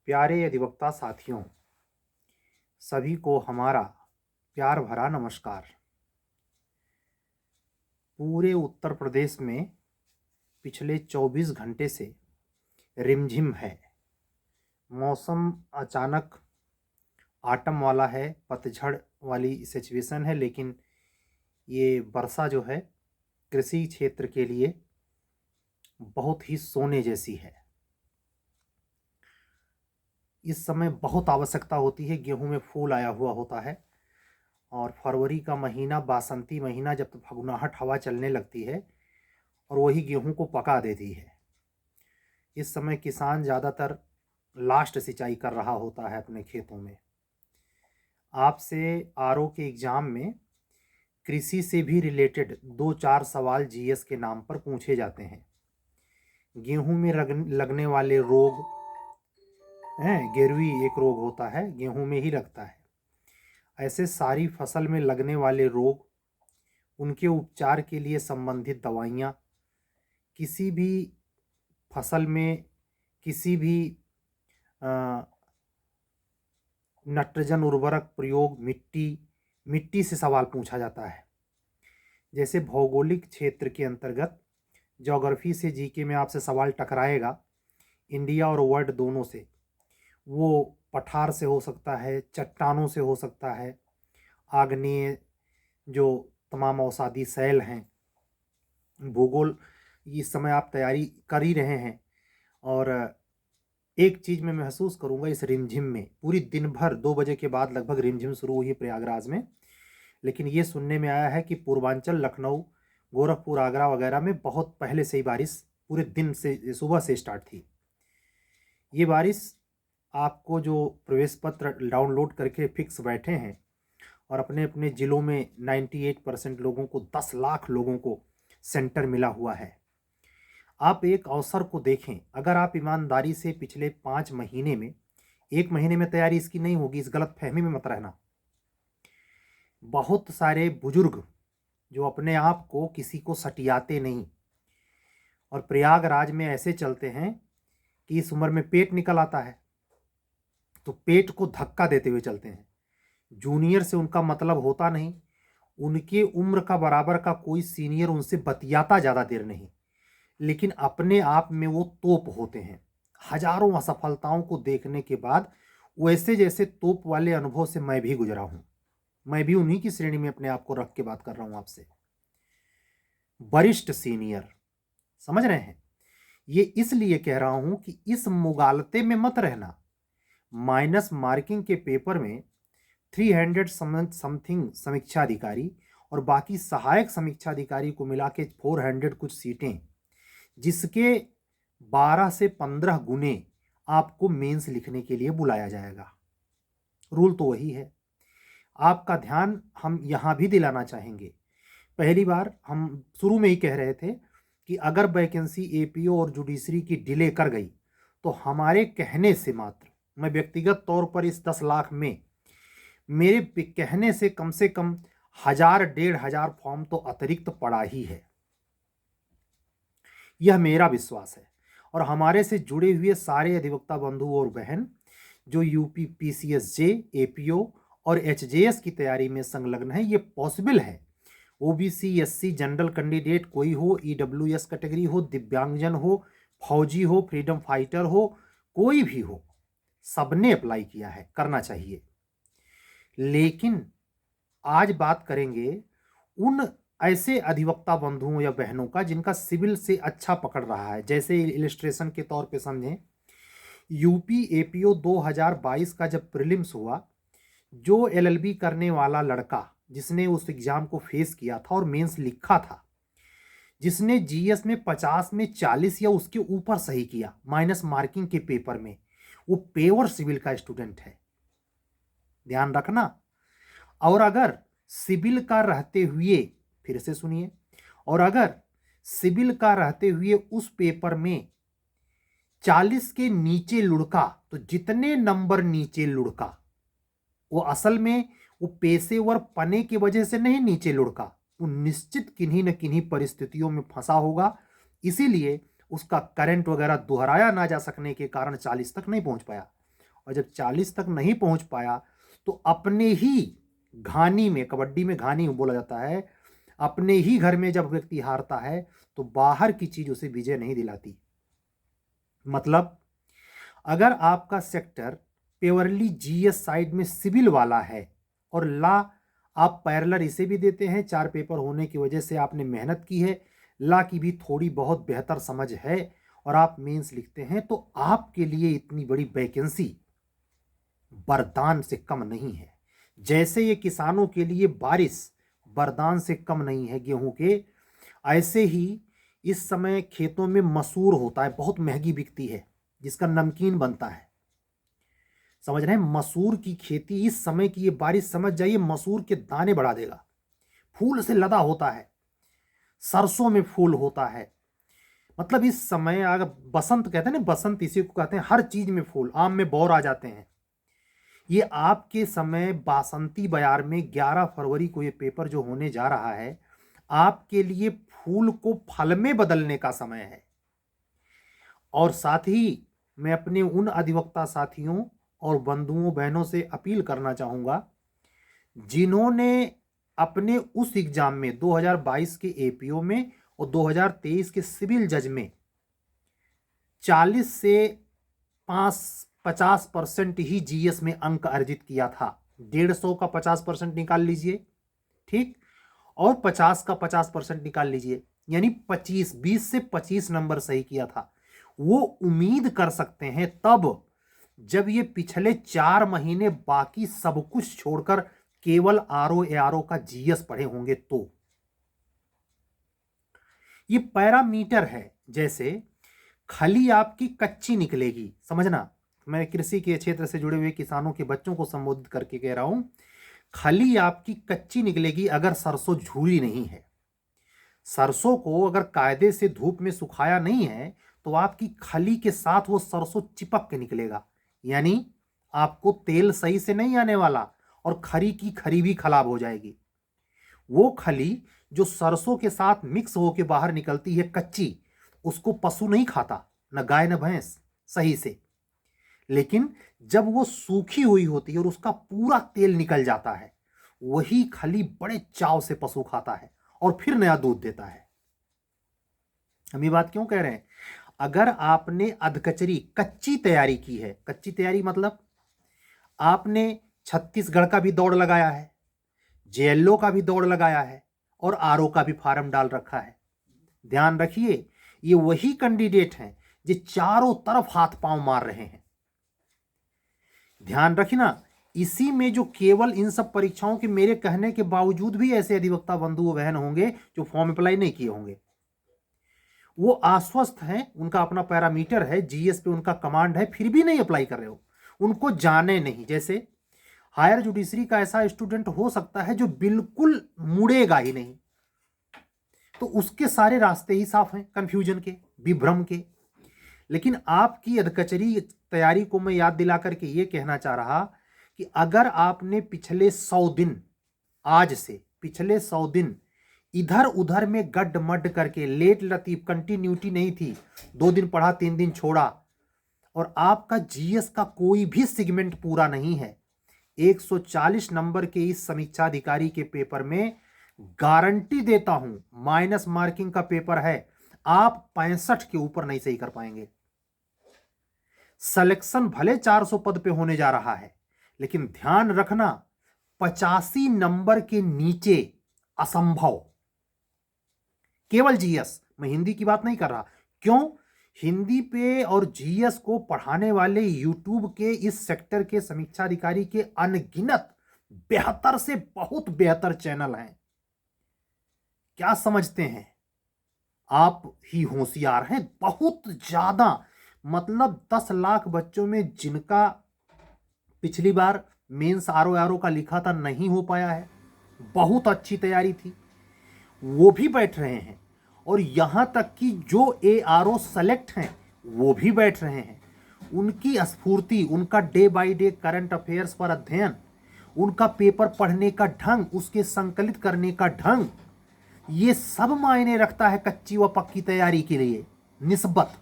प्यारे अधिवक्ता साथियों, सभी को हमारा प्यार भरा नमस्कार। पूरे उत्तर प्रदेश में पिछले 24 घंटे से रिमझिम है। मौसम अचानक आटम वाला है, पतझड़ वाली सिचुएशन है, लेकिन ये वर्षा जो है कृषि क्षेत्र के लिए बहुत ही सोने जैसी है। इस समय बहुत आवश्यकता होती है। गेहूं में फूल आया हुआ होता है और फरवरी का महीना, बासंती महीना, जब तो फगुनाहट हवा चलने लगती है और वही गेहूं को पका देती है। इस समय किसान ज़्यादातर लास्ट सिंचाई कर रहा होता है अपने खेतों में। आपसे आरओ के एग्ज़ाम में कृषि से भी रिलेटेड 2-4 सवाल जीएस के नाम पर पूछे जाते हैं। गेहूं में लगने वाले रोग हैं, गेरुई एक रोग होता है, गेहूं में ही लगता है। ऐसे सारी फसल में लगने वाले रोग, उनके उपचार के लिए संबंधित दवाइयाँ, किसी भी फसल में किसी भी नाइट्रोजन उर्वरक प्रयोग, मिट्टी से सवाल पूछा जाता है। जैसे भौगोलिक क्षेत्र के अंतर्गत ज्योग्राफी से जीके में आपसे सवाल टकराएगा, इंडिया और वर्ल्ड दोनों से। वो पठार से हो सकता है, चट्टानों से हो सकता है, आग्नेय जो तमाम अवसादी शैल हैं। भूगोल इस समय आप तैयारी कर ही रहे हैं। और एक चीज़ मैं महसूस करूंगा इस रिमझिम में, पूरी दिन भर 2 बजे के बाद लगभग रिमझिम शुरू हुई प्रयागराज में, लेकिन ये सुनने में आया है कि पूर्वांचल, लखनऊ, गोरखपुर, आगरा वगैरह में बहुत पहले से ही बारिश पूरे दिन से, सुबह से स्टार्ट थी। ये बारिश आपको जो प्रवेश पत्र डाउनलोड करके फिक्स बैठे हैं और अपने अपने ज़िलों में 98% लोगों को, 10 लाख लोगों को सेंटर मिला हुआ है। आप एक अवसर को देखें। अगर आप ईमानदारी से पिछले 5 महीने में, 1 महीने में तैयारी इसकी नहीं होगी, इस गलत फहमी में मत रहना। बहुत सारे बुजुर्ग जो अपने आप को किसी को सटियाते नहीं और प्रयागराज में ऐसे चलते हैं कि इस उम्र में पेट निकल आता है तो पेट को धक्का देते हुए चलते हैं। जूनियर से उनका मतलब होता नहीं, उनके उम्र का बराबर का कोई सीनियर उनसे बतियाता ज़्यादा देर नहीं, लेकिन अपने आप में वो तोप होते हैं। हजारों असफलताओं को देखने के बाद वैसे जैसे तोप वाले अनुभव से मैं भी गुजरा हूं। मैं भी उन्हीं की श्रेणी में अपने आप को रख के बात कर रहा हूं आपसे। वरिष्ठ सीनियर, समझ रहे हैं? ये इसलिए कह रहा हूं कि इस मुगालते में मत रहना। माइनस मार्किंग के पेपर में 300 समथिंग समीक्षा अधिकारी और बाकी सहायक समीक्षा अधिकारी को मिला के 400 कुछ सीटें, जिसके 12 से 15 गुने आपको मेंस लिखने के लिए बुलाया जाएगा। रूल तो वही है। आपका ध्यान हम यहां भी दिलाना चाहेंगे। पहली बार हम शुरू में ही कह रहे थे कि अगर वैकेंसी एपीओ और जुडिशरी की डिले कर गई तो हमारे कहने से मात्र, मैं व्यक्तिगत तौर पर इस 10 लाख में, मेरे कहने से कम 1000-1500 फॉर्म तो अतिरिक्त पड़ा ही है। यह मेरा विश्वास है और हमारे से जुड़े हुए सारे अधिवक्ता बंधु और बहन जो यूपी पीसीएसजे, एपीओ और एचजेएस की तैयारी में संलग्न है। ये पॉसिबल है। ओबीसी, एससी, जनरल कैंडिडेट कोई हो, ईडब्ल्यूएस कैटेगरी हो, दिव्यांगजन हो, फौजी हो, फ्रीडम फाइटर हो, कोई भी हो, सबने अप्लाई किया है, करना चाहिए। लेकिन आज बात करेंगे उन ऐसे अधिवक्ता बंधुओं या बहनों का जिनका सिविल से अच्छा पकड़ रहा है। जैसे इलिस्ट्रेशन के तौर पे समझें, यूपी एपीओ 2022 का जब प्रीलिम्स हुआ, जो एलएलबी करने वाला लड़का जिसने उस एग्जाम को फेस किया था और मेंस लिखा था, जिसने जीएस में 50 में 40 या उसके ऊपर सही किया माइनस मार्किंग के पेपर में, वो पेवर सिविल का स्टूडेंट है। ध्यान रखना। और अगर सिविल का रहते हुए, फिर से सुनिए, और अगर सिविल का रहते हुए उस पेपर में 40 के नीचे लुढ़का, तो जितने नंबर नीचे लुढ़का वो असल में वो पेशेवर पने की वजह से नहीं नीचे लुढ़का, वो निश्चित किन्हीं न किन्हीं परिस्थितियों में फंसा होगा। इसीलिए उसका करंट वगैरह दोहराया ना जा सकने के कारण 40 तक नहीं पहुंच पाया। और जब 40 तक नहीं पहुंच पाया तो अपने ही घानी में, कबड्डी में घानी बोला जाता है, अपने ही घर में जब व्यक्ति हारता है तो बाहर की चीज उसे विजय नहीं दिलाती। मतलब अगर आपका सेक्टर प्योरली जीएस साइड में सिविल वाला है और ला आप पैरेलल इसे भी देते हैं, 4 पेपर होने की वजह से आपने मेहनत की है, ला की भी थोड़ी बहुत बेहतर समझ है और आप मेंस लिखते हैं, तो आपके लिए इतनी बड़ी वैकेंसी वरदान से कम नहीं है। जैसे ये किसानों के लिए बारिश वरदान से कम नहीं है गेहूं के, ऐसे ही इस समय खेतों में मसूर होता है, बहुत महंगी बिकती है, जिसका नमकीन बनता है। समझ रहे हैं? मसूर की खेती इस समय की ये बारिश, समझ जाइए, मसूर के दाने बढ़ा देगा। फूल से लदा होता है, सरसों में फूल होता है। मतलब इस समय अगर बसंत कहते हैं ना, बसंत इसी को कहते हैं, हर चीज में फूल, आम में बौर आ जाते हैं। ये आपके समय बासंती बयार में 11 फरवरी को ये पेपर जो होने जा रहा है, आपके लिए फूल को फल में बदलने का समय है। और साथ ही मैं अपने उन अधिवक्ता साथियों और बंधुओं बहनों से अपील करना चाहूंगा जिन्होंने अपने उस एग्जाम में 2022 के एपीओ में और 2023 के सिविल जज में 40 से 50% ही जीएस में अंक अर्जित किया था। 150 का 50% निकाल लीजिए, ठीक, और 50 का 50% निकाल लीजिए, यानी 20 से 25 नंबर सही किया था। वो उम्मीद कर सकते हैं तब जब ये पिछले 4 महीने बाकी सब कुछ छोड़कर केवल आरओ एआरओ का जीएस पढ़े होंगे। तो ये पैरामीटर है, जैसे खली आपकी कच्ची निकलेगी, समझना, मैं कृषि के क्षेत्र से जुड़े हुए किसानों के बच्चों को संबोधित करके कह रहा हूं, खली आपकी कच्ची निकलेगी अगर सरसों झूरी नहीं है। सरसों को अगर कायदे से धूप में सुखाया नहीं है तो आपकी खली के साथ वो सरसों चिपक के निकलेगा, यानी आपको तेल सही से नहीं आने वाला और खरी की खरी भी खराब हो जाएगी। वो खली जो सरसों के साथ मिक्स होकर बाहर निकलती है कच्ची, उसको पशु नहीं खाता, न गाय न भैंस सही से। लेकिन जब वो सूखी हुई होती है और उसका पूरा तेल निकल जाता है, वही खली बड़े चाव से पशु खाता है और फिर नया दूध देता है। हम ये बात क्यों कह रहे हैं? अगर आपने अधकचरी कच्ची तैयारी की है, कच्ची तैयारी मतलब आपने छत्तीसगढ़ का भी दौड़ लगाया है, जेएलओ का भी दौड़ लगाया है और आरओ का भी फार्म डाल रखा है, ध्यान रखिए ये वही कैंडिडेट हैं जो चारों तरफ हाथ पांव मार रहे हैं। ध्यान रखना, इसी में जो केवल इन सब परीक्षाओं के मेरे कहने के बावजूद भी ऐसे अधिवक्ता बंधु बहन होंगे जो फॉर्म अप्लाई नहीं किए होंगे, वो आश्वस्त हैं, उनका अपना पैरामीटर है, जीएस पे उनका कमांड है, फिर भी नहीं अप्लाई कर रहे हो, उनको जाने नहीं। जैसे हायर जुडिशरी का ऐसा स्टूडेंट हो सकता है जो बिल्कुल मुड़ेगा ही नहीं, तो उसके सारे रास्ते ही साफ हैं कंफ्यूजन के, विभ्रम के। लेकिन आपकी अधकचरी तैयारी को मैं याद दिला करके ये कहना चाह रहा कि अगर आपने पिछले 100 दिन, आज से पिछले 100 दिन इधर उधर में गड्ढ मड्ढ करके, लेट लतीफ, कंटिन्यूटी नहीं थी, 2 दिन पढ़ा 3 दिन छोड़ा, और आपका जीएस का कोई भी सेगमेंट पूरा नहीं है, 140 नंबर के इस समीक्षा अधिकारी के पेपर में गारंटी देता हूं, माइनस मार्किंग का पेपर है, आप 65 के ऊपर नहीं सही कर पाएंगे। सिलेक्शन भले 400 पद पे होने जा रहा है, लेकिन ध्यान रखना 85 नंबर के नीचे असंभव। केवल जीएस, मैं हिंदी की बात नहीं कर रहा, क्यों? हिंदी पे और जीएस को पढ़ाने वाले यूट्यूब के इस सेक्टर के समीक्षा अधिकारी के अनगिनत बेहतर से बहुत बेहतर चैनल हैं। क्या समझते हैं? आप ही होशियार हैं, बहुत ज्यादा, मतलब 10 लाख बच्चों में जिनका पिछली बार मेंस आरओ का लिखा था नहीं हो पाया है, बहुत अच्छी तैयारी थी, वो भी बैठ रहे हैं, और यहां तक कि जो एआरओ सेलेक्ट हैं वो भी बैठ रहे हैं। उनकी स्फूर्ति, उनका day by day current affairs पर अध्ययन, उनका पेपर पढ़ने का ढंग, उसके संकलित करने का ढंग, ये सब मायने रखता है कच्ची व पक्की तैयारी के लिए निस्बत।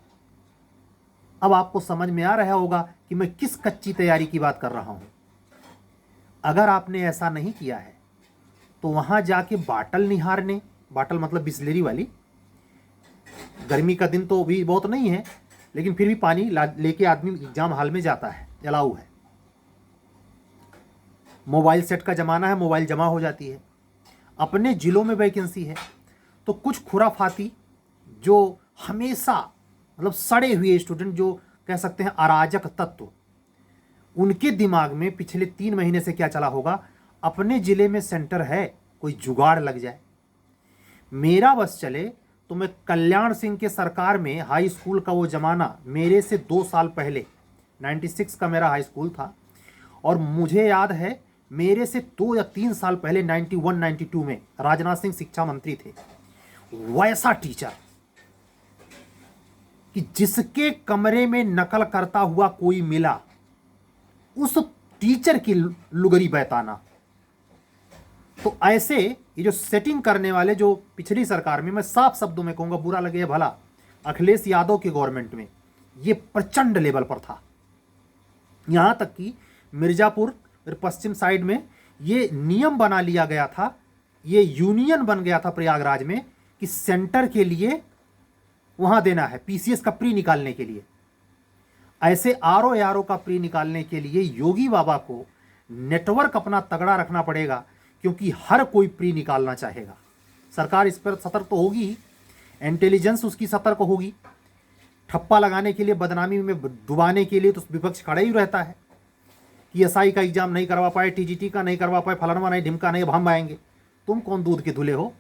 अब आपको समझ में आ रहा होगा कि मैं किस कच्ची तैयारी की बात कर रहा हूं। अगर आपने ऐसा नहीं किया है तो वहां जाके बाटल निहारने, बाटल मतलब बिस्लेरी वाली, गर्मी का दिन तो भी बहुत नहीं है लेकिन फिर भी पानी लेके आदमी एग्जाम हॉल में जाता है, अलाउ है। मोबाइल सेट का ज़माना है, मोबाइल जमा हो जाती है। अपने ज़िलों में वैकेंसी है तो कुछ खुराफाती जो हमेशा मतलब सड़े हुए स्टूडेंट, जो कह सकते हैं अराजक तत्व, उनके दिमाग में पिछले 3 महीने से क्या चला होगा, अपने ज़िले में सेंटर है, कोई जुगाड़ लग जाए। मेरा बस चले तो मैं कल्याण सिंह के सरकार में हाई स्कूल का वो ज़माना, मेरे से 2 साल पहले 96 का मेरा हाई स्कूल था, और मुझे याद है मेरे से 2 या 3 साल पहले 91-92 में राजनाथ सिंह शिक्षा मंत्री थे। वैसा टीचर कि जिसके कमरे में नकल करता हुआ कोई मिला, उस टीचर की लुगरी बैताना। तो ऐसे ये जो सेटिंग करने वाले, जो पिछली सरकार में, मैं साफ शब्दों में कहूंगा, बुरा लगे भला, अखिलेश यादव के गवर्नमेंट में ये प्रचंड लेवल पर था। यहां तक कि मिर्जापुर पश्चिम साइड में ये नियम बना लिया गया था, ये यूनियन बन गया था प्रयागराज में कि सेंटर के लिए वहां देना है, पीसीएस का प्री निकालने के लिए। ऐसे आरओ का प्री निकालने के लिए योगी बाबा को नेटवर्क अपना तगड़ा रखना पड़ेगा, क्योंकि हर कोई प्री निकालना चाहेगा। सरकार इस पर सतर्क तो होगी ही, इंटेलिजेंस उसकी सतर्क होगी। ठप्पा लगाने के लिए, बदनामी में डुबाने के लिए तो विपक्ष खड़ा ही रहता है कि एसआई का एग्जाम नहीं करवा पाए, टीजीटी का नहीं करवा पाए, फलाना नहीं, ढिमका नहीं, अब हम आएंगे। तुम कौन दूध के धुले हो?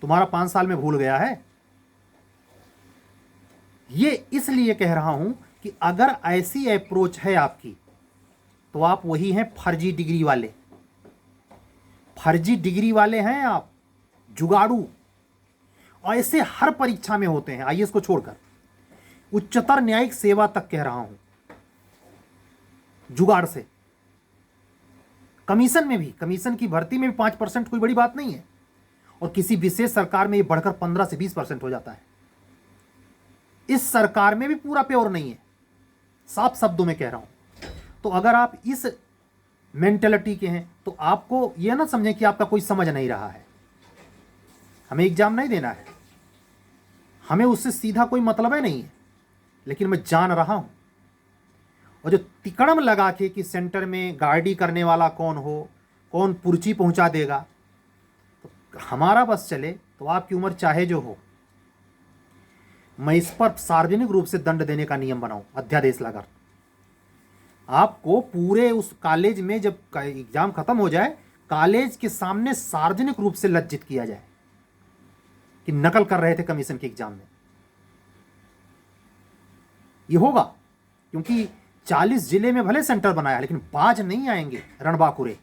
तुम्हारा 5 साल में भूल गया है। ये इसलिए कह रहा हूं कि अगर ऐसी अप्रोच है आपकी, तो आप वही हैं फर्जी डिग्री वाले। फर्जी डिग्री वाले हैं आप, जुगाड़ू। और ऐसे हर परीक्षा में होते हैं, आईएएस को छोड़कर, उच्चतर न्यायिक सेवा तक कह रहा हूं, जुगाड़ से। कमीशन में भी, कमीशन की भर्ती में भी 5% कोई बड़ी बात नहीं है, और किसी विशेष सरकार में ये बढ़कर 15 से 20% हो जाता है। इस सरकार में भी पूरा प्योर नहीं है, साफ शब्दों में कह रहा हूं। तो अगर आप इस मेंटेलिटी के हैं तो आपको यह ना समझें कि आपका कोई समझ नहीं रहा है। हमें एग्जाम नहीं देना है, हमें उससे सीधा कोई मतलब है नहीं है, लेकिन मैं जान रहा हूं। और जो तिकड़म लगा के कि सेंटर में गाड़ी करने वाला कौन हो, कौन पुर्ची पहुंचा देगा, तो हमारा बस चले तो आपकी उम्र चाहे जो हो, मैं इस पर सार्वजनिक रूप से दंड देने का नियम बनाऊं, अध्यादेश लाकर। आपको पूरे उस कॉलेज में जब एग्जाम खत्म हो जाए, कॉलेज के सामने सार्वजनिक रूप से लज्जित किया जाए कि नकल कर रहे थे कमीशन के एग्जाम में। ये होगा क्योंकि 40 जिले में भले सेंटर बनाया, लेकिन बाज नहीं आएंगे रणबांकुरे।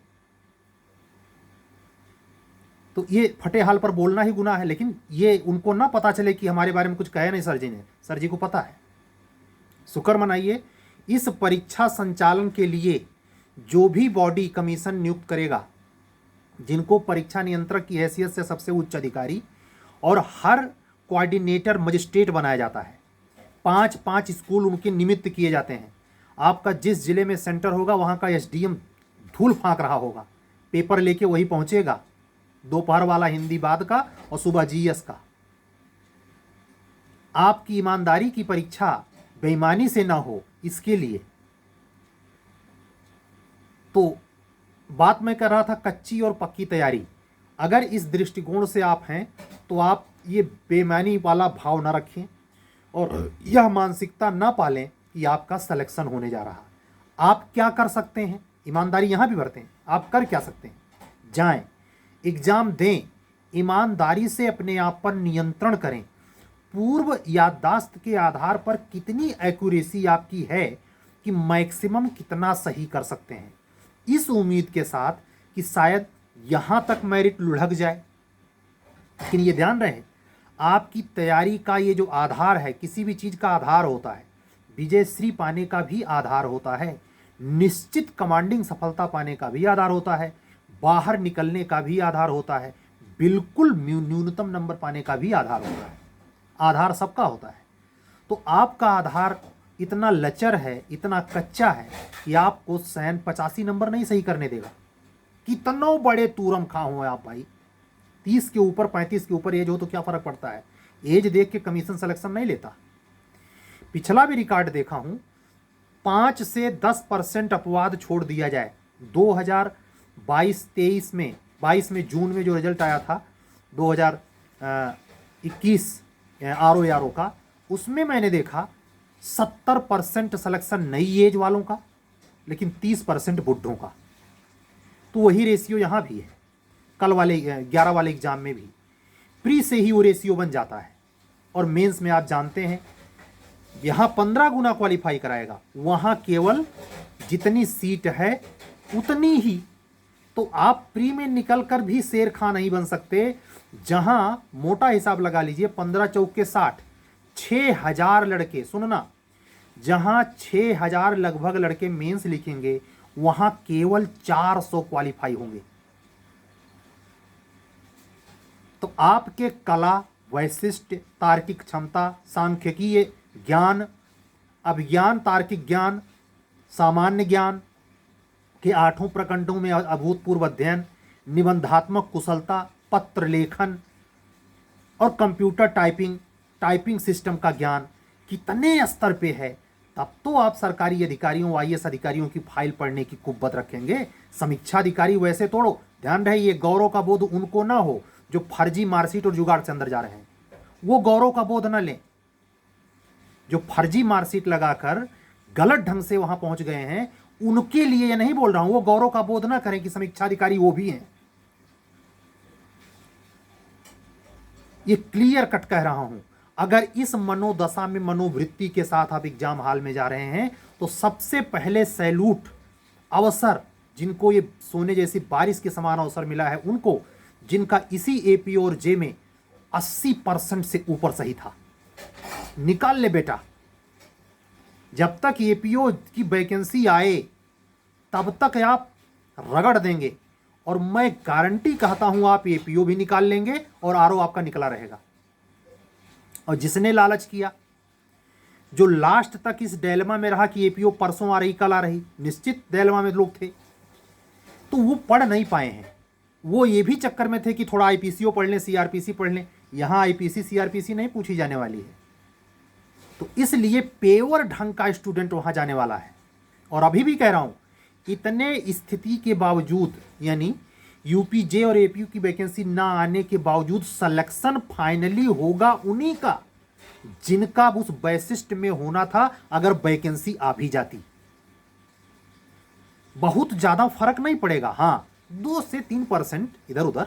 तो ये फटे हाल पर बोलना ही गुनाह है, लेकिन ये उनको ना पता चले कि हमारे बारे में कुछ कहे नहीं सर जी ने। सर जी को पता है। शुक्र मनाइए, इस परीक्षा संचालन के लिए जो भी बॉडी कमीशन नियुक्त करेगा, जिनको परीक्षा नियंत्रक की हैसियत से सबसे उच्च अधिकारी और हर कोऑर्डिनेटर मजिस्ट्रेट बनाया जाता है, 5-5 स्कूल उनके निमित्त किए जाते हैं। आपका जिस जिले में सेंटर होगा वहाँ का एसडीएम धूल फाँक रहा होगा, पेपर लेके वही पहुँचेगा, दोपहर वाला हिंदी बाद का और सुबह जीएस का। आपकी ईमानदारी की परीक्षा बेईमानी से ना हो, इसके लिए तो बात मैं कर रहा था कच्ची और पक्की तैयारी। अगर इस दृष्टिकोण से आप हैं तो आप ये बेईमानी वाला भाव ना रखें और यह मानसिकता ना पालें कि आपका सिलेक्शन होने जा रहा। आप क्या कर सकते हैं, ईमानदारी यहां भी बरतें। आप कर क्या सकते हैं, जाएं, एग्जाम दें, ईमानदारी से अपने आप पर नियंत्रण करें। पूर्व याददाश्त के आधार पर कितनी एक्यूरेसी आपकी है कि मैक्सिमम कितना सही कर सकते हैं, इस उम्मीद के साथ कि शायद यहां तक मेरिट लुढ़क जाए। लेकिन ये ध्यान रहे, आपकी तैयारी का ये जो आधार है, किसी भी चीज़ का आधार होता है, विजयश्री पाने का भी आधार होता है, निश्चित कमांडिंग सफलता पाने का भी आधार होता है, बाहर निकलने का भी आधार होता है, बिल्कुल न्यूनतम नंबर पाने का भी आधार होता है। आधार सबका होता है। तो आपका आधार इतना लचर है, इतना कच्चा है कि आपको सैन 85 नंबर नहीं सही करने देगा। कितनों बड़े तूरम खा हो आप भाई, 30 के ऊपर 35 के ऊपर एज हो तो क्या फर्क पड़ता है, एज देख के कमीशन सिलेक्शन नहीं लेता। पिछला भी रिकॉर्ड देखा हूं, 5 से 10% अपवाद छोड़ दिया जाए। 2022-23 में 22 में जून में जो रिजल्ट आया था 2021 आरओ का, उसमें मैंने देखा 70% सिलेक्शन नई एज वालों का, लेकिन 30% बुढ़ों का। तो वही रेशियो यहाँ भी है। कल वाले 11 वाले एग्जाम में भी प्री से ही वो रेशियो बन जाता है। और मेंस में आप जानते हैं यहाँ 15 गुना क्वालिफाई कराएगा, वहाँ केवल जितनी सीट है उतनी ही। तो आप प्री में निकल कर भी शेर खां नहीं बन सकते। जहाँ मोटा हिसाब लगा लीजिए, 15 चौके 60, 6000 लड़के, सुनना, जहाँ 6000 लगभग लड़के मेंस लिखेंगे, वहाँ केवल 400 क्वालिफाई होंगे। तो आपके कला, वैशिष्ट, तार्किक क्षमता, सांख्यिकीय ज्ञान, अभिज्ञान, तार्किक ज्ञान, सामान्य ज्ञान के 8 प्रखंडों में अभूतपूर्व अध्ययन, निबंधात्मक कुशलता, पत्र लेखन और कंप्यूटर टाइपिंग सिस्टम का ज्ञान कितने स्तर पे है, तब तो आप सरकारी अधिकारियों, आईएएस अधिकारियों की फाइल पढ़ने की कुव्वत रखेंगे। समीक्षा अधिकारी वैसे तोड़ो। ध्यान रहे, ये गौरव का बोध उनको ना हो जो फर्जी मार्कशीट और जुगाड़ से अंदर जा रहे हैं, वो गौरव का बोध न लें। जो फर्जी मार्कशीट लगाकर गलत ढंग से वहां पहुंच गए हैं, उनके लिए ये नहीं बोल रहा हूं, वो गौरव का बोध ना करें कि समीक्षा अधिकारी वो भी हैं। ये क्लियर कट कह रहा हूं। अगर इस मनोदशा में, मनोवृत्ति के साथ आप एग्जाम हॉल में जा रहे हैं, तो सबसे पहले सैल्यूट, अवसर जिनको ये सोने जैसी बारिश के समान अवसर मिला है उनको, जिनका इसी एपी और जे में 80% से ऊपर सही था। निकाल ले बेटा। जब तक एपीओ की वैकेंसी आए तब तक आप रगड़ देंगे, और मैं गारंटी कहता हूं आप एपीओ भी निकाल लेंगे और आरओ आपका निकला रहेगा। और जिसने लालच किया, जो लास्ट तक इस डेलमा में रहा कि एपीओ परसों आ रही, कल आ रही, निश्चित डेलमा में लोग थे, तो वो पढ़ नहीं पाए हैं। वो ये भी चक्कर में थे कि थोड़ा आईपीसीओ पढ़ लें, सीआरपीसी पढ़ लें। यहां आईपीसी सीआरपीसी नहीं पूछी जाने वाली है, तो इसलिए पेवर ढंग का स्टूडेंट वहां जाने वाला है। और अभी भी कह रहा हूं, इतने स्थिति के बावजूद, यानी यूपीजे और एपीयू की वैकेंसी ना आने के बावजूद, सिलेक्शन फाइनली होगा उन्हीं का जिनका उस वैशिष्ट में होना था, अगर वैकेंसी आ भी जाती। बहुत ज्यादा फर्क नहीं पड़ेगा, हाँ 2 से 3% इधर उधर,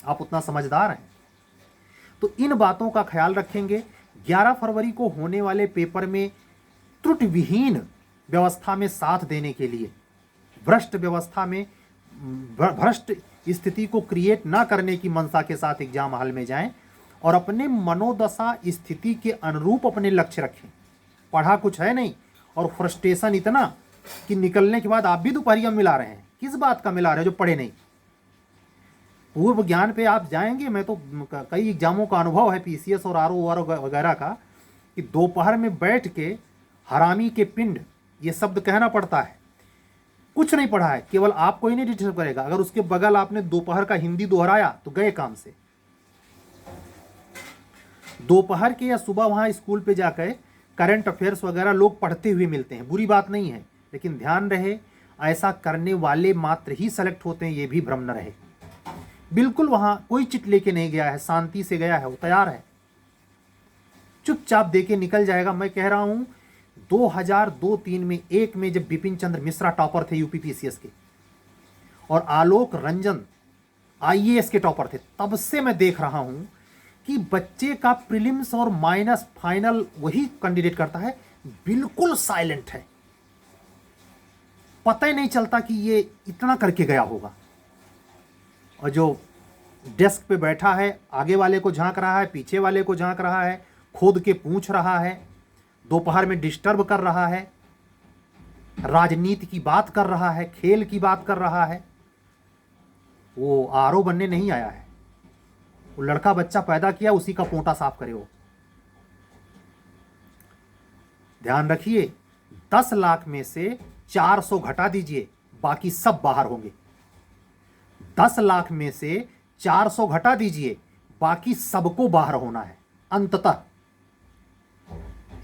आप उतना समझदार हैं। तो इन बातों का ख्याल रखेंगे। 11 फरवरी को होने वाले पेपर में त्रुटि विहीन व्यवस्था में साथ देने के लिए, भ्रष्ट व्यवस्था में, भ्रष्ट स्थिति को क्रिएट ना करने की मंशा के साथ एग्जाम हॉल में जाएं और अपने मनोदशा स्थिति के अनुरूप अपने लक्ष्य रखें। पढ़ा कुछ है नहीं और फ्रस्ट्रेशन इतना कि निकलने के बाद आप भी दोपहरिया मिला रहे हैं। किस बात का मिला रहे हैं जो पढ़े नहीं? पूर्व ज्ञान पे आप जाएंगे, मैं तो कई एग्जामों का अनुभव है पीसीएस और आरओ वगैरह का, कि दोपहर में बैठ के हरामी के पिंड ये शब्द कहना पड़ता है। कुछ नहीं पढ़ा है, केवल आपको ही नहीं डिस्टर्ब करेगा। अगर उसके बगल आपने दोपहर का हिंदी दोहराया तो गए काम से। दोपहर के या सुबह वहां स्कूल पे जाकर करंट अफेयर्स वगैरह लोग पढ़ते हुए मिलते हैं, बुरी बात नहीं है, लेकिन ध्यान रहे ऐसा करने वाले मात्र ही सेलेक्ट होते हैं, ये भी भ्रम न रहे। बिल्कुल वहां कोई चिट लेके नहीं गया है, शांति से गया है, वो तैयार है, चुपचाप देके निकल जाएगा। मैं कह रहा हूं 2002-3 में, एक में जब बिपिन चंद्र मिश्रा टॉपर थे यूपी पीसीएस के और आलोक रंजन आईएएस के टॉपर थे, तब से मैं देख रहा हूं कि बच्चे का प्रीलिम्स और माइनस फाइनल वही कैंडिडेट करता है, बिल्कुल साइलेंट है, पता ही नहीं चलता कि ये इतना करके गया होगा। और जो डेस्क पे बैठा है, आगे वाले को झांक रहा है, पीछे वाले को झांक रहा है, खोद के पूछ रहा है, दोपहर में डिस्टर्ब कर रहा है, राजनीति की बात कर रहा है, खेल की बात कर रहा है, वो आरओ बनने नहीं आया है। वो लड़का बच्चा पैदा किया, उसी का पोंटा साफ करे। वो ध्यान रखिए, 10 लाख में से 400 घटा दीजिए, बाकी सब बाहर होंगे। 10 लाख में से 400 घटा दीजिए, बाकी सबको बाहर होना है अंततः।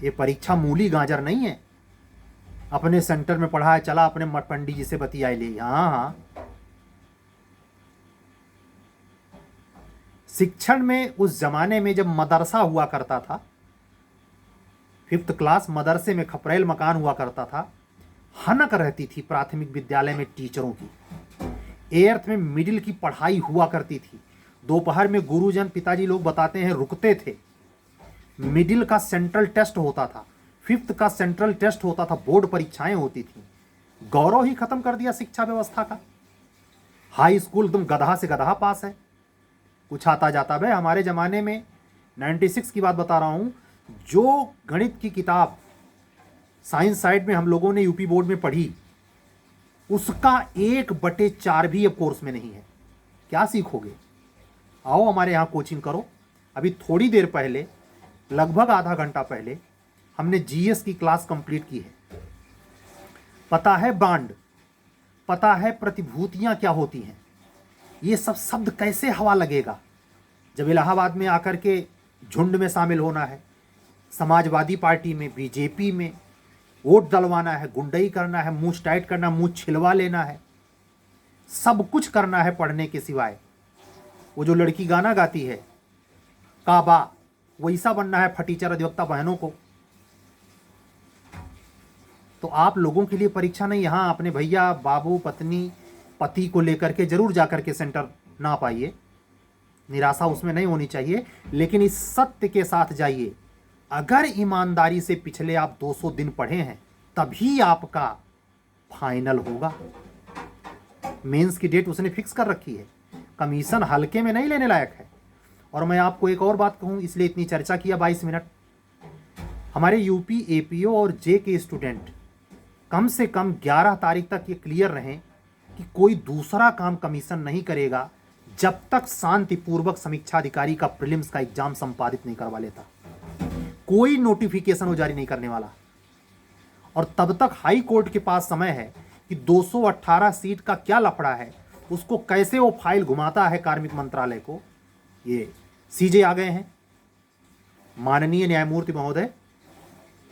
ये परीक्षा मूली गाजर नहीं है, अपने सेंटर में पढ़ा है, चला अपने पंडित जी से बतियाए ले। हाँ हाँ, शिक्षण में उस जमाने में जब मदरसा हुआ करता था, 5th क्लास मदरसे में खपरेल मकान हुआ करता था, हनक रहती थी प्राथमिक विद्यालय में टीचरों की। 8th में मिडिल की पढ़ाई हुआ करती थी। दोपहर में गुरुजन पिताजी लोग बताते हैं रुकते थे। मिडिल का सेंट्रल टेस्ट होता था, 5th का सेंट्रल टेस्ट होता था, बोर्ड परीक्षाएं होती थी। गौरव ही खत्म कर दिया शिक्षा व्यवस्था का। हाई स्कूल तुम गधा से गधा पास है, कुछ आता जाता। भाई हमारे ज़माने में 96 की बात बता रहा हूँ, जो गणित की किताब साइंस साइड में हम लोगों ने यूपी बोर्ड में पढ़ी, उसका 1/4 भी अब कोर्स में नहीं है। क्या सीखोगे? आओ हमारे यहाँ कोचिंग करो। अभी थोड़ी देर पहले, लगभग आधा घंटा पहले, हमने जीएस की क्लास कंप्लीट की है। पता है बांड, पता है प्रतिभूतियां क्या होती हैं, ये सब शब्द कैसे हवा लगेगा जब इलाहाबाद में आकर के झुंड में शामिल होना है, समाजवादी पार्टी में, बीजेपी में वोट डलवाना है, गुंडई करना है, मुंह टाइट करना, मुंह छिलवा लेना है, सब कुछ करना है पढ़ने के सिवाय। वो जो लड़की गाना गाती है काबा, वैसा बनना है फटीचर अधिवक्ता बहनों को। तो आप लोगों के लिए परीक्षा नहीं, यहाँ अपने भैया बाबू पत्नी पति को लेकर के जरूर जाकर के सेंटर ना पाइए, निराशा उसमें नहीं होनी चाहिए, लेकिन इस सत्य के साथ जाइए, अगर ईमानदारी से पिछले आप 200 दिन पढ़े हैं तभी आपका फाइनल होगा। मेंस की डेट उसने फिक्स कर रखी है, कमीशन हल्के में नहीं लेने लायक है। और मैं आपको एक और बात कहूँ, इसलिए इतनी चर्चा किया 22 मिनट। हमारे यूपी एपीओ और जे के स्टूडेंट कम से कम 11 तारीख तक ये क्लियर रहें कि कोई दूसरा काम कमीशन नहीं करेगा जब तक शांतिपूर्वक समीक्षा अधिकारी का प्रीलिम्स का एग्जाम संपादित नहीं करवा लेता। कोई नोटिफिकेशन वो जारी नहीं करने वाला। और तब तक हाई कोर्ट के पास समय है कि 218 सीट का क्या लफड़ा है, उसको कैसे वो फाइल घुमाता है कार्मिक मंत्रालय को। ये सीजे आ गए हैं, माननीय न्यायमूर्ति महोदय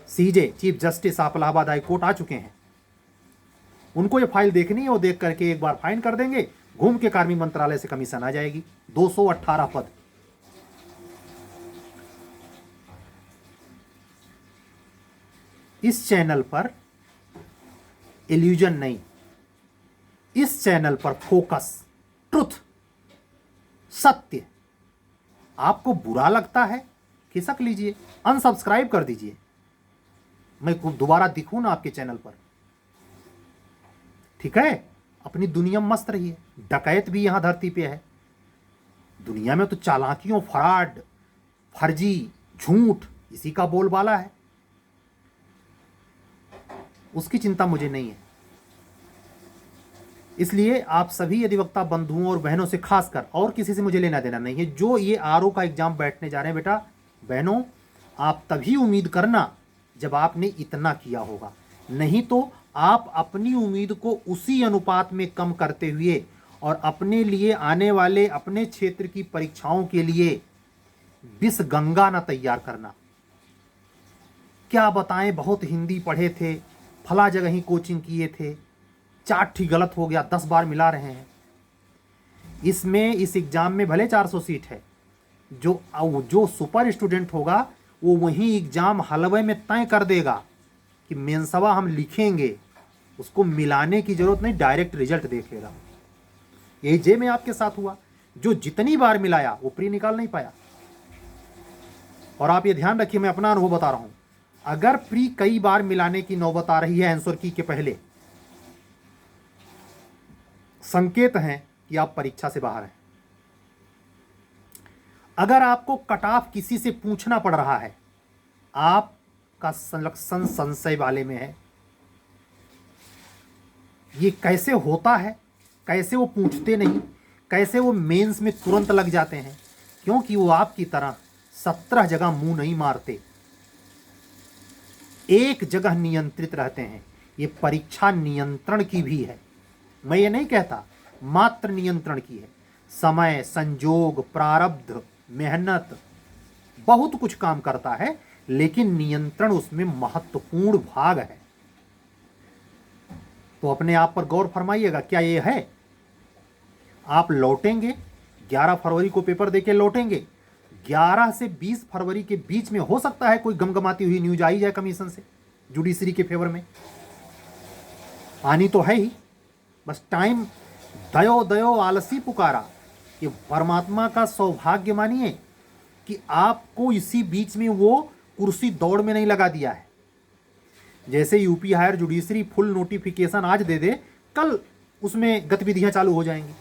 CJ chief justice of Allahabad high court आ चुके हैं। उनको ये फाइल देखनी है, वो देख करके एक बार फाइन कर देंगे, घूम के कार्मिक मंत्रालय से कमीशन आ जाएगी। 218 पद। इस चैनल पर इल्यूजन नहीं, इस चैनल पर फोकस, ट्रुथ, सत्य। आपको बुरा लगता है खिसक लीजिए, अनसब्सक्राइब कर दीजिए, मैं दोबारा दिखूं ना आपके चैनल पर, ठीक है? अपनी दुनिया में मस्त रहिए। डकैत भी यहां धरती पे है। दुनिया में तो चालाकियों, फ्रॉड, फर्जी, झूठ, इसी का बोलबाला है। उसकी चिंता मुझे नहीं है। इसलिए आप सभी अधिवक्ता बंधुओं और बहनों से, खासकर, और किसी से मुझे लेना देना नहीं है, जो ये आरओ का एग्जाम बैठने जा रहे हैं, बेटा बहनों, आप तभी उम्मीद करना जब आपने इतना किया होगा, नहीं तो आप अपनी उम्मीद को उसी अनुपात में कम करते हुए और अपने लिए आने वाले अपने क्षेत्र की परीक्षाओं के लिए विष गंगा न तैयार करना। क्या बताएं, बहुत हिंदी पढ़े थे, फला जगह ही कोचिंग किए थे, 4 ठीक गलत हो गया, 10 बार मिला रहे हैं। इसमें इस एग्जाम में भले 400 सीट है, जो सुपर स्टूडेंट होगा वो वही एग्जाम हलवे में तय कर देगा कि मेंसवा हम लिखेंगे, उसको मिलाने की जरूरत नहीं, डायरेक्ट रिजल्ट देख लेगा। यही जे में आपके साथ हुआ, जो जितनी बार मिलाया वो प्री निकाल नहीं पाया। और आप ये ध्यान रखिए, मैं अपना अनुभव बता रहा हूं, अगर प्री कई बार मिलाने की नौबत आ रही है आंसर की के पहले, संकेत हैं कि आप परीक्षा से बाहर हैं। अगर आपको कट ऑफ किसी से पूछना पड़ रहा है, आपका संरक्षण संशय वाले में है। ये कैसे होता है, कैसे वो पूछते नहीं, कैसे वो मेंस में तुरंत लग जाते हैं? क्योंकि वो आपकी तरह 17 जगह मुंह नहीं मारते, एक जगह नियंत्रित रहते हैं। ये परीक्षा नियंत्रण की भी है, मैं ये नहीं कहता, मात्र नियंत्रण की है। समय, संजोग, प्रारब्ध, मेहनत, बहुत कुछ काम करता है, लेकिन नियंत्रण उसमें महत्वपूर्ण भाग है। तो अपने आप पर गौर फरमाइएगा, क्या ये है? आप लौटेंगे 11 फरवरी को पेपर देके लौटेंगे, 11 से 20 फरवरी के बीच में हो सकता है कोई गमगमाती हुई न्यूज आई जाए कमीशन से जुडिशरी के फेवर में, आनी तो है ही, बस टाइम दयो दयो आलसी पुकारा। ये परमात्मा का सौभाग्य मानिए कि आपको इसी बीच में वो कुर्सी दौड़ में नहीं लगा दिया है। जैसे UP higher judiciary full notification आज दे दे, कल उसमें गतिविधियां चालू हो जाएंगी,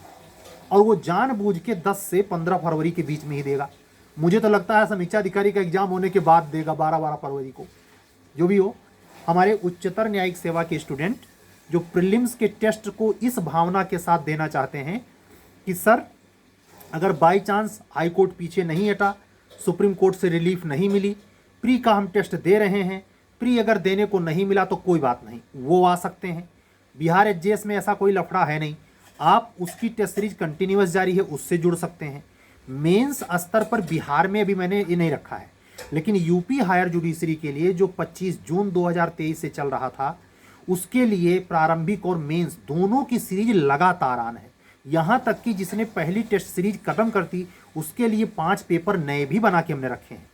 और वो जानबूझ के 10 से 15 फरवरी के बीच में ही देगा। मुझे तो लगता है समीक्षा अधिकारी का एग्जाम होने के बाद देगा, 12 फरवरी को। जो भी हो, हमारे उच्चतर न्यायिक सेवा के स्टूडेंट जो प्रीलिम्स के टेस्ट को इस भावना के साथ देना चाहते हैं कि सर अगर बाई चांस हाई कोर्ट पीछे नहीं हटा, सुप्रीम कोर्ट से रिलीफ नहीं मिली, प्री का हम टेस्ट दे रहे हैं, प्री अगर देने को नहीं मिला तो कोई बात नहीं, वो आ सकते हैं। बिहार एचजेएस में ऐसा कोई लफड़ा है नहीं, आप उसकी टेस्ट सीरीज कंटिन्यूअस जारी है, उससे जुड़ सकते हैं। मेंस स्तर पर बिहार में अभी मैंने ये नहीं रखा है, लेकिन यूपी हायर जुडिशरी के लिए जो 25 जून 2023 से चल रहा था, उसके लिए प्रारंभिक और मेंस दोनों की सीरीज लगातार आन है। यहां तक कि जिसने पहली टेस्ट सीरीज खत्म कर दी, उसके लिए 5 पेपर नए भी बना के हमने रखे हैं।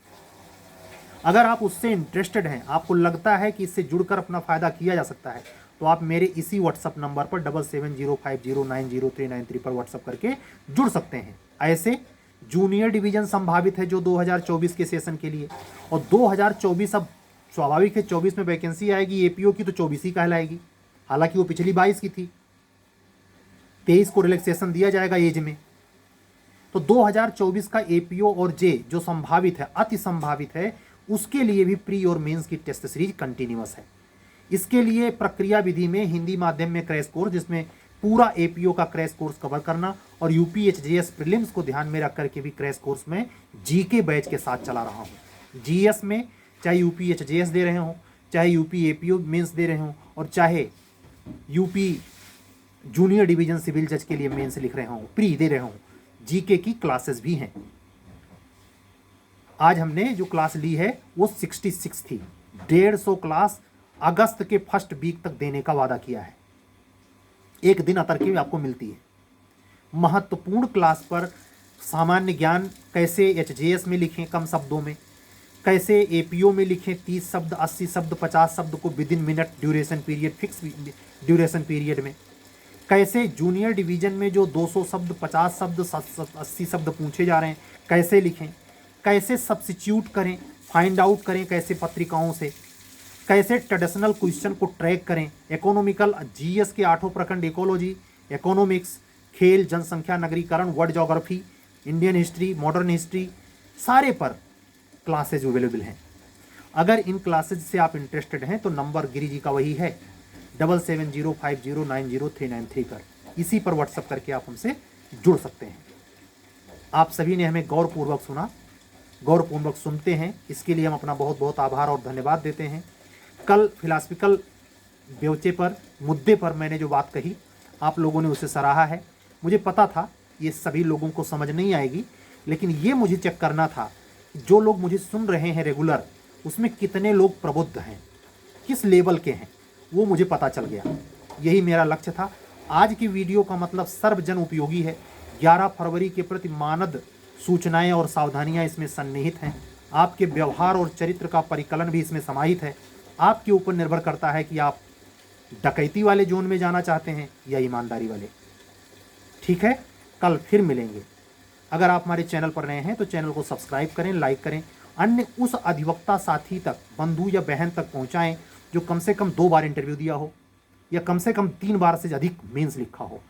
अगर आप उससे इंटरेस्टेड हैं, आपको लगता है कि इससे जुड़कर अपना फायदा किया जा सकता है, तो आप मेरे इसी व्हाट्सअप नंबर पर 7705090393 पर व्हाट्सअप करके जुड़ सकते हैं। ऐसे जूनियर डिवीजन संभावित है जो 2024 के सेशन के लिए, और 2024 अब स्वाभाविक है 24 में वैकेंसी आएगी, एपीओ की तो 24 ही कहलाएगी, हालांकि वो पिछली 22 की थी। 23 को रिलैक्सेशन दिया जाएगा एज में, तो 2024 का एपीओ और जे जो संभावित है, अति संभावित है, उसके लिए भी प्री और मेंस की टेस्ट सीरीज कंटिन्यूअस है। इसके लिए प्रक्रिया विधि में हिंदी माध्यम में क्रैश कोर्स, जिसमें पूरा एपीओ का क्रैश कोर्स कवर करना, और यूपी एचजेएस प्रीलिम्स को ध्यान में रख करके भी क्रैश कोर्स में जीके बैच के साथ चला रहा हूँ। जीएस में चाहे यूपी एचजेएस दे रहे हों, चाहे यूपी एपीओ मेंस दे रहे हों, और चाहे यूपी जूनियर डिवीजन सिविल जज के लिए मेंस लिख रहे हों, प्री दे रहे हों, जीके की क्लासेस भी हैं। आज हमने जो क्लास ली है वो 66 थी। 150 क्लास अगस्त के फर्स्ट वीक तक देने का वादा किया है, एक दिन अतर के आपको मिलती है। महत्वपूर्ण क्लास पर सामान्य ज्ञान कैसे एचजेएस में लिखें कम शब्दों में, कैसे एपीओ में लिखें 30 शब्द 80 शब्द 50 शब्द को with in minute duration period, fix duration period में, कैसे जूनियर डिवीजन में जो 200 शब्द 50 शब्द 80 शब्द पूछे जा रहे हैं कैसे लिखें, कैसे सब्स्टिट्यूट करें, फाइंड आउट करें कैसे पत्रिकाओं से, कैसे ट्रेडिशनल क्वेश्चन को ट्रैक करें, इकोनॉमिकल जीएस के 8 प्रखंड, इकोलॉजी, इकोनॉमिक्स, खेल, जनसंख्या, नगरीकरण, world geography, Indian history, modern history, सारे पर क्लासेज अवेलेबल हैं। अगर इन क्लासेज से आप इंटरेस्टेड हैं तो नंबर गिरी जी का वही है 7705090393 पर, इसी पर व्हाट्सअप करके आप हमसे जुड़ सकते हैं। आप सभी ने हमें गौरपूर्वक सुना, गौरपूर्वक सुनते हैं, इसके लिए हम अपना बहुत बहुत आभार और धन्यवाद देते हैं। कल फिलासफिकल बेवचे पर, मुद्दे पर मैंने जो बात कही, आप लोगों ने उसे सराहा है। मुझे पता था ये सभी लोगों को समझ नहीं आएगी, लेकिन ये मुझे चेक करना था जो लोग मुझे सुन रहे हैं रेगुलर, उसमें कितने लोग प्रबुद्ध हैं, किस लेवल के हैं, वो मुझे पता चल गया। यही मेरा लक्ष्य था। आज की वीडियो का मतलब सर्वजन उपयोगी है। 11 फरवरी के प्रति मानद सूचनाएं और सावधानियां इसमें सन्निहित हैं। आपके व्यवहार और चरित्र का परिकलन भी इसमें समाहित है। आपके ऊपर निर्भर करता है कि आप डकैती वाले जोन में जाना चाहते हैं या ईमानदारी वाले। ठीक है, कल फिर मिलेंगे। अगर आप हमारे चैनल पर नए हैं तो चैनल को सब्सक्राइब करें, लाइक करें, अन्य उस अधिवक्ता साथी तक, बंधु या बहन तक पहुंचाएं जो कम से कम 2 बार इंटरव्यू दिया हो या कम से कम 3 बार से अधिक मेंस लिखा हो।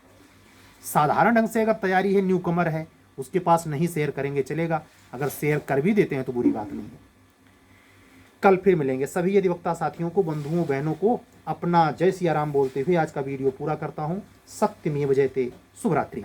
साधारण ढंग से अगर तैयारी है, न्यू कमर है, उसके पास नहीं शेयर करेंगे चलेगा, अगर शेयर कर भी देते हैं तो बुरी बात नहीं है। कल फिर मिलेंगे। सभी अधिवक्ता साथियों को, बंधुओं बहनों को अपना जय सिया राम बोलते हुए आज का वीडियो पूरा करता हूँ। सत्यमेव जयते। शुभ रात्रि।